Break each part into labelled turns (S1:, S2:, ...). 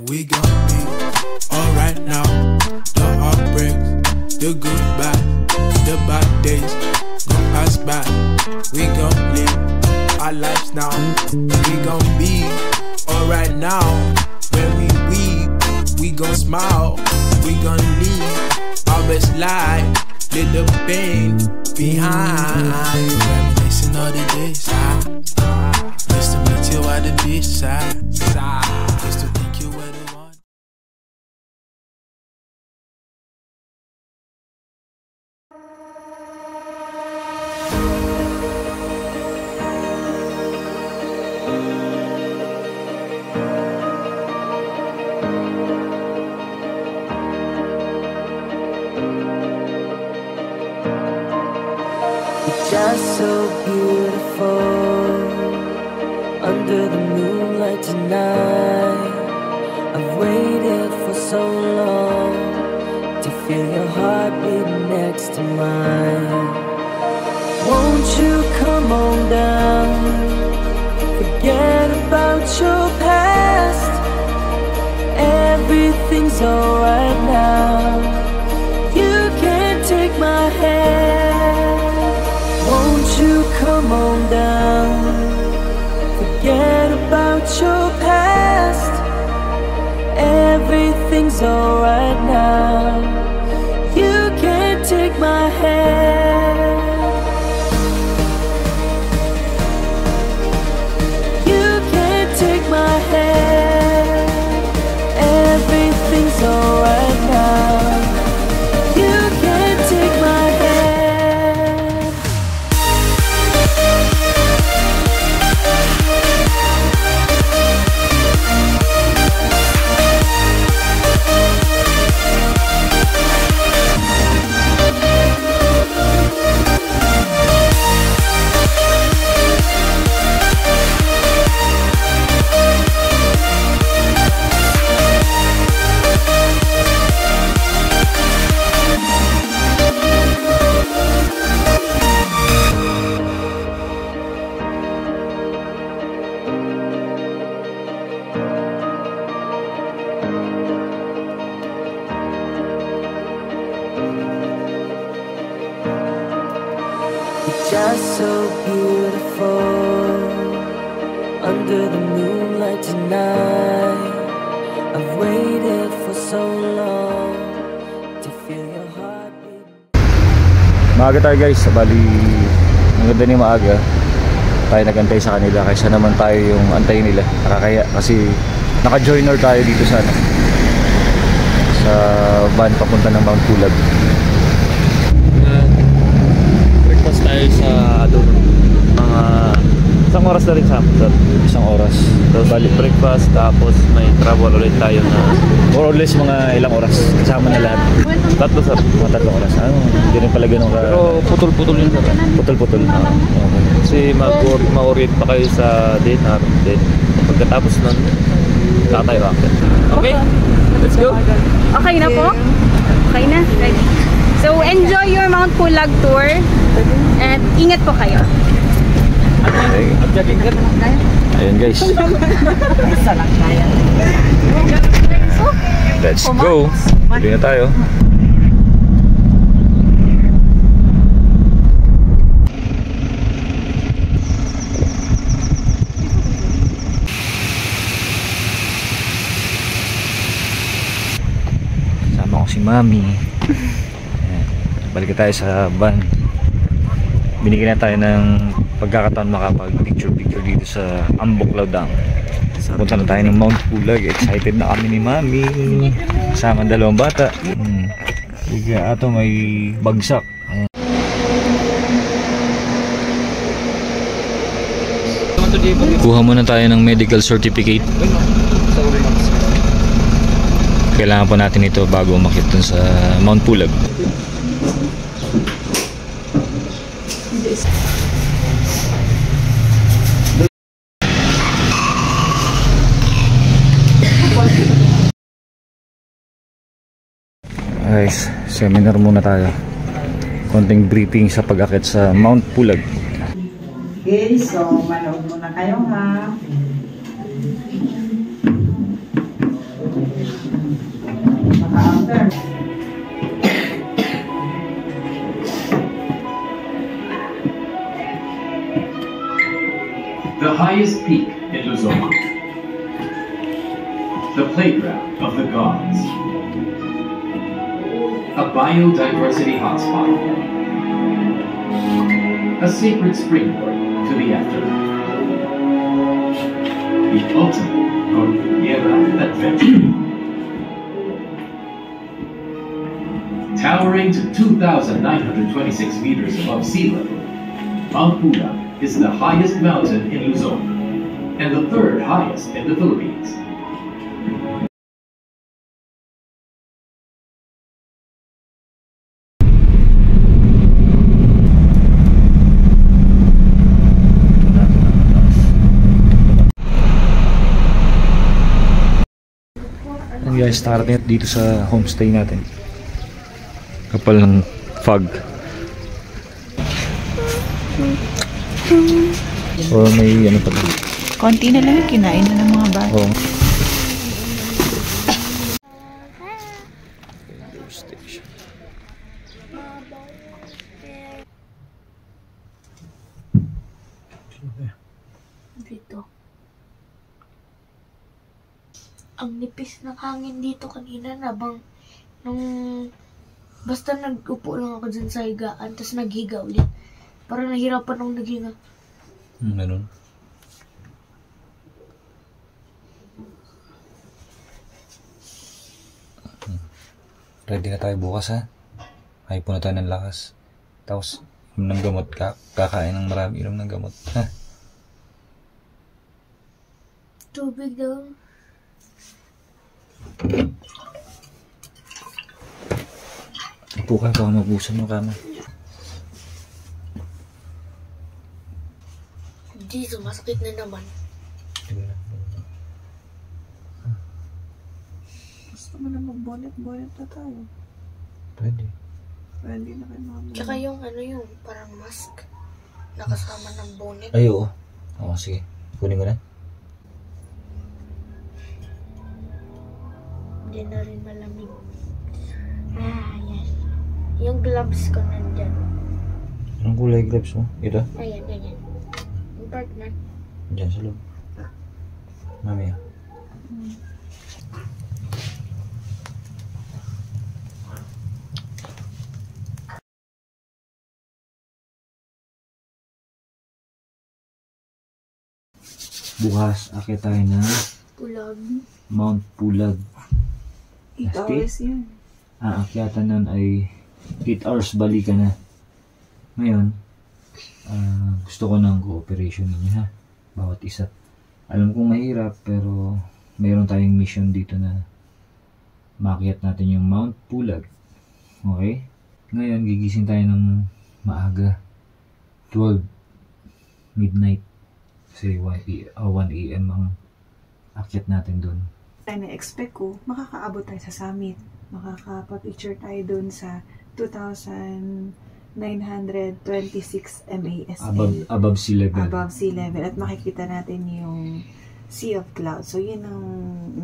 S1: We gon' be alright now. The heartbreaks, the goodbye, the bad days gon' pass by. We gon' live our lives now. We gon' be alright now. When we weep, we gon' smile. We gon' live our best life. Leave the pain behind. Reminiscing all the days used to meet you at the beach side. Used to think you were the one.
S2: Just so beautiful under the moonlight tonight. I've waited for so long to feel your heartbeat next to mine. Won't you come on down? Forget about your past. Everything's alright now. You can't take my hand. Won't you come on down? Forget about your past. Everything's alright now. You can't take my hand. You can't take my hand. Everything's alright now. You can't take my hand. Just so beautiful under the moonlight tonight. I've waited for so long to feel your heartbeat.
S3: Maaga tayo guys, bali maganda ni maaga tayo nagantay sa kanila kaysa naman tayo yung antayin nila. Nakakaya kasi naka-joiner tayo dito sa van papunta ng Mount Pulag. Breakfast tayo sa doon mga isang oras na rin sa isang oras. So balik breakfast tapos may travel ulit tayo na more or less mga ilang oras kasama na lahat. Tatlo sir, mga 3 oras. Hindi rin pala ganun ka. Pero putol-putol yun sir. Putol-putol. Okay. Kasi ma-orient pa kayo sa dinner. Then pagkatapos nun tayo rocket. Okay, let's go.
S4: Okay na po? Okay na? Ready? So, enjoy your Mount Pulag tour. And ingat po kayo.
S3: Okay. Ayun guys. Let's go. Hindi na tayo. Sama ko si Mami. Balik tayo sa van. Binigyan na tayo ng pagkakataon makapag-picture dito sa Ambuklaw Dam. Punta na tayo ng Mount Pulag. Excited na kami ni Mami. Kasama ang 2 bata. Sige, ato may bagsak. Kuha muna tayo ng medical certificate. Kailangan pa natin ito bago umakyat dun sa Mount Pulag. Guys, seminar muna tayo. Konting briefing sa pag-akit sa Mount Pulag.
S5: Okay, so manood muna kayo ha.
S6: The highest peak in Luzon. The playground of the gods. A biodiversity hotspot. A sacred springboard to the afterlife. The ultimate Cordillera adventure. Towering to 2,926 meters above sea level, Mount Pulag is the highest mountain in Luzon and the third highest in the Philippines.
S3: And guys, nakarating dito sa homestay natin. Kapal ng fog. O may ano pa doon.
S7: Konti na lang yung kinain na ng mga bata.
S3: Oo.
S8: Dito. Ang nipis ng hangin dito kanina nabang nung basta nag-upo lang ako dyan sa higaan tapos naghiga ulit. Parang nahirapan akong naghinga.
S3: Ganun. Ready na tayo bukas ha. Hypo na tayo ng lakas. Tapos, inom ng gamot ka. Kakain ng marami, inom ng gamot. Ha?
S8: Tubig daw.
S3: Upo ka, baka mabusan yung kama.
S8: Hindi, sumasakit na naman.
S7: Gusto mo na mag-bonnet-bonnet na tayo.
S3: Pwede.
S7: Pwede na kayo mga
S8: Tsaka yung ano yung parang mask. Nakasama ng bonnet.
S3: Ay, oo. Oo, sige. Kunin ko na.
S8: Hindi na rin malamig. Yan. Yung gloves ko nandyan.
S3: Anong kulay gloves mo? Ito?
S8: Ayan, ganyan. Yung partner.
S3: Diyan sa loob. Mami ah. Bukas, akit tayo na
S8: Pulag.
S3: Mount Pulag.
S7: 8 hours yun.
S3: Aakyatan nun ay 8 hours balikan na. Ngayon, gusto ko ng cooperation ninyo ha. Bawat isa. Alam kong mahirap pero mayroon tayong mission dito na maakyat natin yung Mount Pulag. Okay? Ngayon, gigising tayo ng maaga. 12 midnight. Kasi 1 AM ang akyat natin doon.
S7: Na-expect ko, makakaabot tayo sa summit. Makakapag-picture tayo doon sa 2,926 MASL.
S3: Above sea level.
S7: Above sea level. At makikita natin yung Sea of Clouds. So, yun ang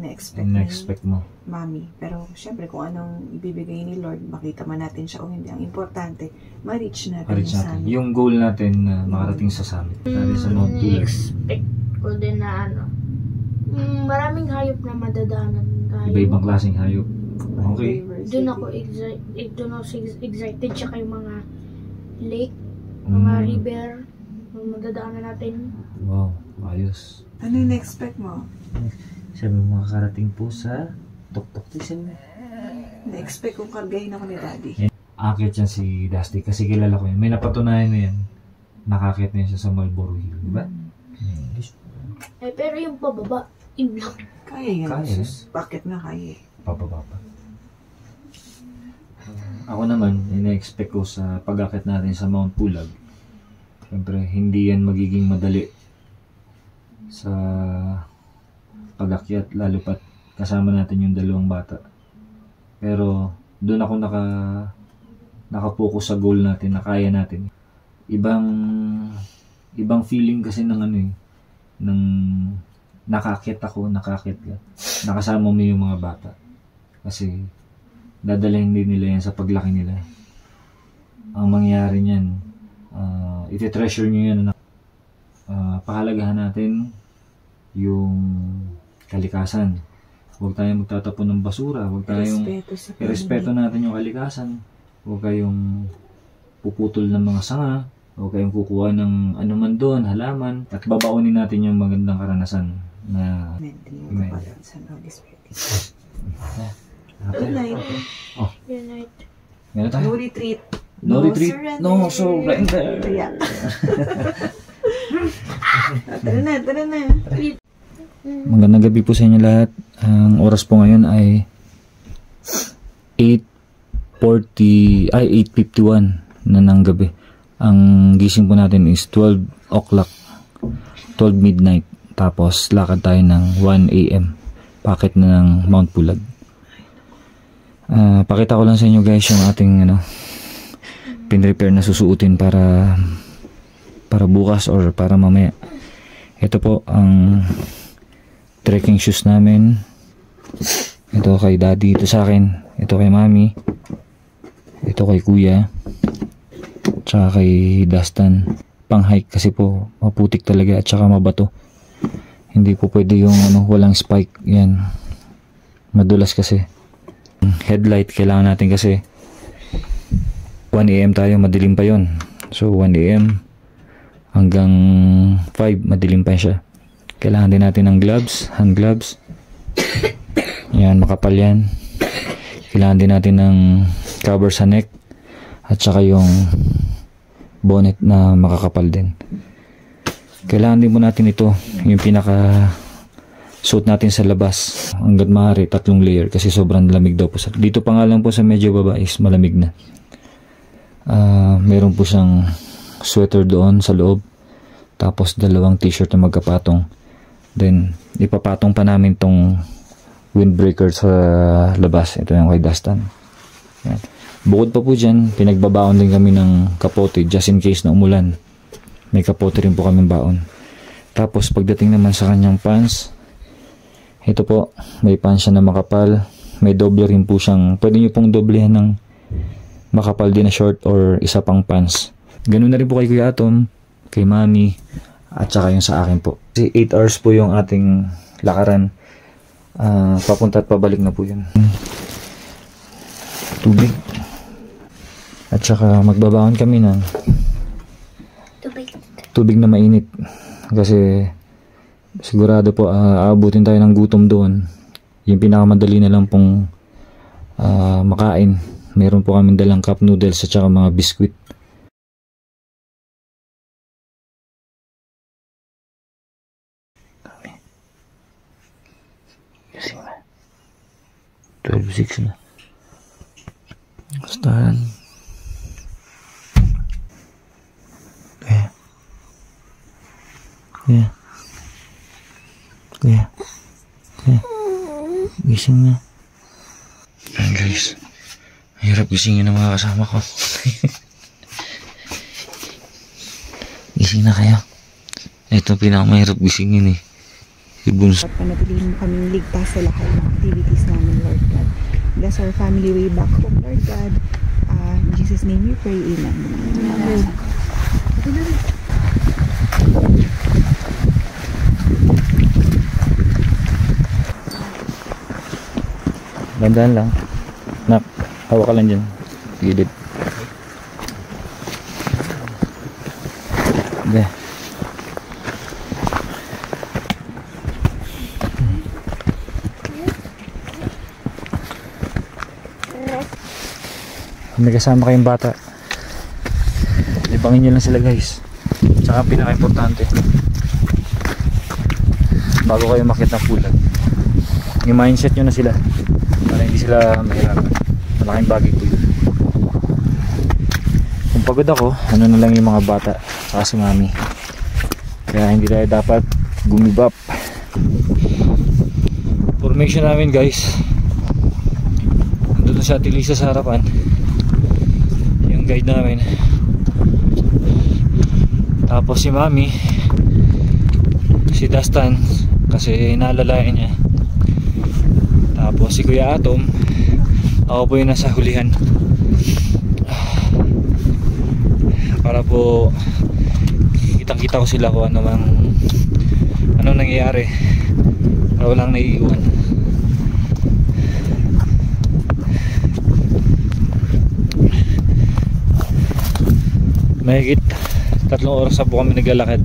S3: In-expect mo.
S7: Mami. Pero, syempre, kung anong ibibigay ni Lord, makita man natin siya o hindi. Ang importante, ma-reach natin yung summit.
S3: Yung goal natin na makarating sa summit. Natin sa Mount Pulag.
S8: Expect ko din na ano. Maraming hayop na madadaanan tayo.
S3: Iba-ibang klaseng hayop. Okay.
S8: Doon ako excited. Tsaka yung mga lake, mga river, yung madadaanan natin.
S3: Wow, ayos.
S7: Ano yung na-expect mo?
S3: Sabi mo makakarating po sa Tok-Tok Tisan.
S7: Na-expect kong kargahin ako ni Daddy.
S3: Akit yan si Dusty kasi kilala ko yan. May napatunayan na yan. Nakakit na yan siya sa Marlboro Hill, di ba?
S8: Pero yung pababa, yun lang.
S7: Kaya yan.
S3: Kaya.
S7: Bakit nga kaya?
S3: Pababa pa. Ako naman, ina-expect ko sa pag-akit natin sa Mount Pulag. Siyempre, hindi yan magiging madali sa pag-akyat, lalo pat kasama natin yung dalawang bata. Pero doon ako nakapokus sa goal natin na kaya natin. Ibang feeling kasi ng ano ng nakakit ako, nakakit ka. Nakasama mo yung mga bata. Kasi dadalhin din nila yan sa paglaki nila. Ang mangyayari niyan, iti-treasure nyo yan. Pahalagahan natin yung kalikasan. Huwag tayong magtatapon ng basura. Huwag tayong irespeto natin yung kalikasan. Huwag kayong puputol ng mga sanga. Huwag kayong kukuha ng anuman doon, halaman. At babaunin natin yung magandang karanasan na
S7: Good night.
S3: Oh.
S8: Good night.
S3: Meron tayo?
S7: No retreat.
S3: No retreat.
S7: Surrender.
S3: No surrender.
S7: Yeah. Tara na.
S3: Magandang gabi po sa inyo lahat. Ang oras po ngayon ay 8:51 na ng gabi. Ang gising po natin is 12 o'clock, 12 midnight. Tapos lakad tayo ng 1 AM. Packet na ng Mount Pulag. Pakita ko lang sa inyo guys yung ating pin-repair na susuotin para bukas or para mamaya. Ito po ang trekking shoes namin. Ito kay daddy, ito sa akin, ito kay mami, ito kay kuya, tsaka kay Dustin. Pang hike kasi po maputik talaga at tsaka mabato. Hindi po pwede yung walang spike. Yan, madulas kasi. Headlight kailangan natin kasi 1 AM tayo, madilim pa yon. So 1 AM hanggang 5 madilim pa siya. Kailangan din natin ng gloves, hand gloves. Yan, makapal yan. Kailangan din natin ng cover sa neck at saka yung bonnet na makakapal din. Kailangan din po natin ito, yung pinaka suit natin sa labas. Hanggat maaari 3 layer kasi sobrang lamig daw po. Dito pa nga lang po sa medyo baba is malamig na. Meron po siyang sweater doon sa loob. Tapos 2 t-shirt na magkapatong. Then ipapatong pa namin tong windbreaker sa labas. Ito yung kay Dustin. Yan. Bukod pa po dyan, pinagbabaon din kami ng kapote just in case na umulan. May kapote rin po kami baon. Tapos pagdating naman sa kanyang pants, ito po, may pants siya na makapal. May doble rin po siyang, pwede nyo pong doblehan ng makapal din na short or isa pang pants. Ganun na rin po kay Kuya Atom, kay Mami, at saka yung sa akin po. Kasi 8 hours po yung ating lakaran. Papunta at pabalik na po yun. Tubig. At saka magbabaon kami ng tubig na mainit. Kasi sigurado po aabutin tayo ng gutom doon. Yung pinakamadali na lang pong makain. Meron po kami dalang cup noodles at saka mga biskwit. Kasi na 12:06 na. Staan. Kuya. Gising na. Ayan guys, hirap gisingin ng mga kasama ko. Gising na kayo. Ito pinakamahirap gisingin si Bunso.
S7: Panatilihin mo kaming ligtas sa lahat ng activities namin, Lord God. Bless our family way back home, Lord God. In Jesus' name we pray, amen.
S3: Dandan lang. Nak, hawak ka lang dyan. Gilid. Okay. May kasama kayong bata. Libangin nyo lang sila guys. Tsaka pinaka-importante, bago kayo makit ng pulag, yung mindset nyo na sila para hindi sila mahirapan. Malaking bagay po yun. Kung pagod ako, ano na lang yung mga bata saka si mami. Kaya hindi tayo dapat gumibap. Formation namin guys, andun na si Ate Lisa sa harapan, yung guide namin. Tapos si mami, si Dustin kasi naalalayan niya. Tapos si Kuya Atom, Ako po yung nasa hulihan. Para po kitang-kita ko sila kung anong nangyayari. Para walang naiiwan. Mahigit 3 oras na po kami naglalakad.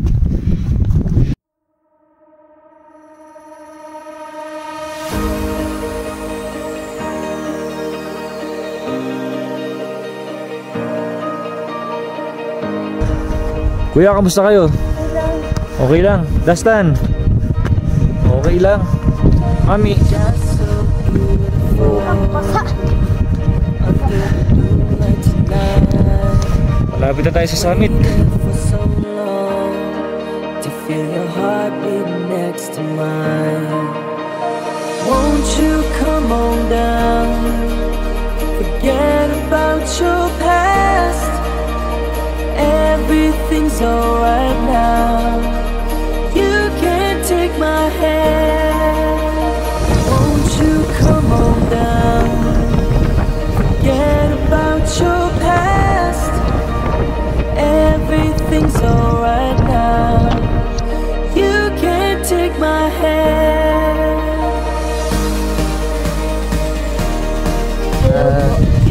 S3: Kuya, kamusta kayo? Okay lang. Dastan? Okay lang. Mami? Malapit na tayo sa summit.
S2: To feel your heartbeat next to mine. Won't you come on down? Forget about your past. Everything's alright now. You can't take my hand. Won't you come on down? Forget about your past. Everything's alright now. You can't take my hand.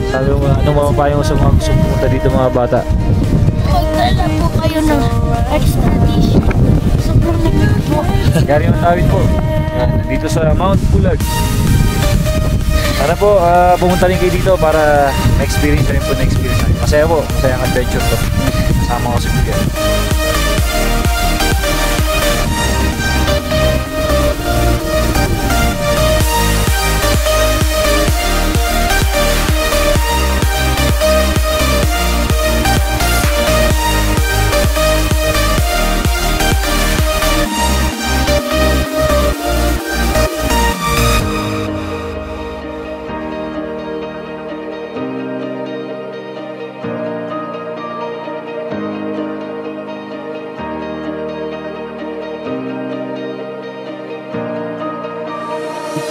S3: Sabi mo, anong mapapayang sa mga gusto pumunta dito mga bata?
S8: Magdala po kayo ng extra t-shirt. Sobrang nagigit po.
S3: Gary Matawid po. Dito sa Mount Pulag. Sana po pumunta rin kayo dito para ma-experience rin po na-experience natin. Masaya po. Masayang adventure to. Kasama ko si Miguel.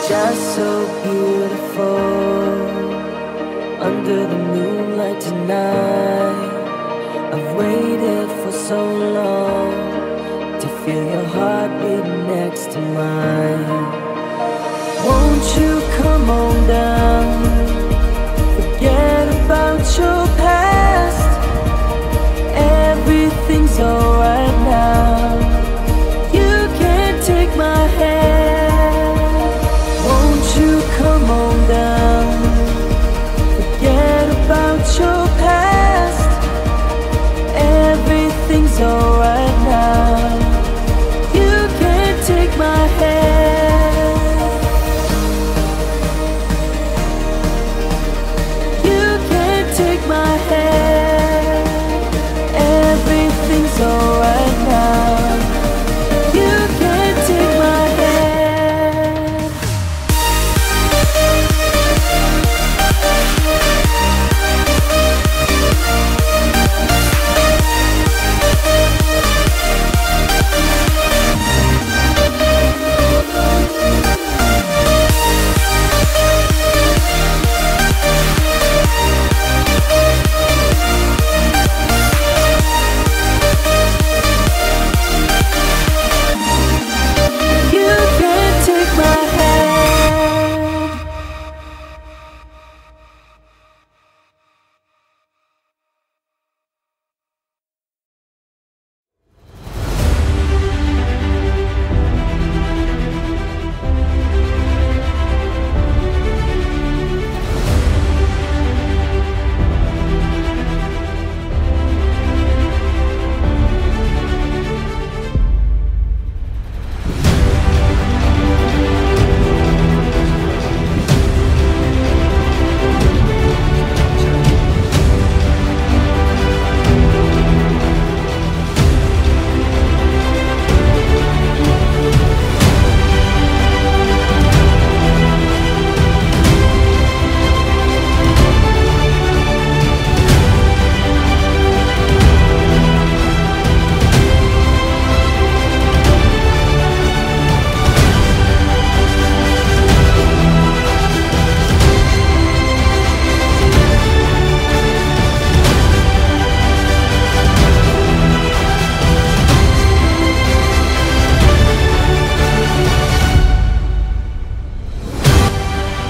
S2: Just so beautiful under the moonlight tonight. I've waited for so long to feel your heartbeat next to mine. Won't you come on down? Forget about your past. Everything's alright now. You can't take my hand. You come on down. Forget about your past. Everything's alright now. You can't take my hand. You can't take my hand. Everything's alright now. You can't take my hand.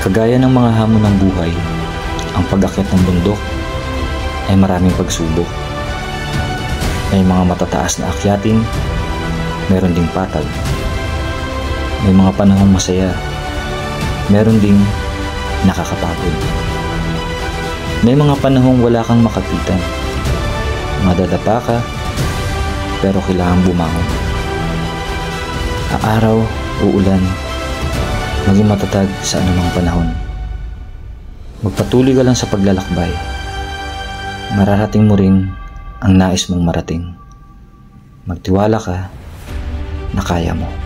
S9: Kagaya ng mga hamon ng buhay, ang pag-akyat ng bundok ay maraming pagsubok. May mga matataas na akyatin, meron ding patag. May mga panahong masaya, meron ding nakakapagod. May mga panahong wala kang makapitan. Madadapa ka, pero kailangan bumangon. Aaraw o ulan, maging matatag sa anumang panahon. Magpatuloy ka lang sa paglalakbay. Mararating mo rin ang nais mong marating. Magtiwala ka na kaya mo.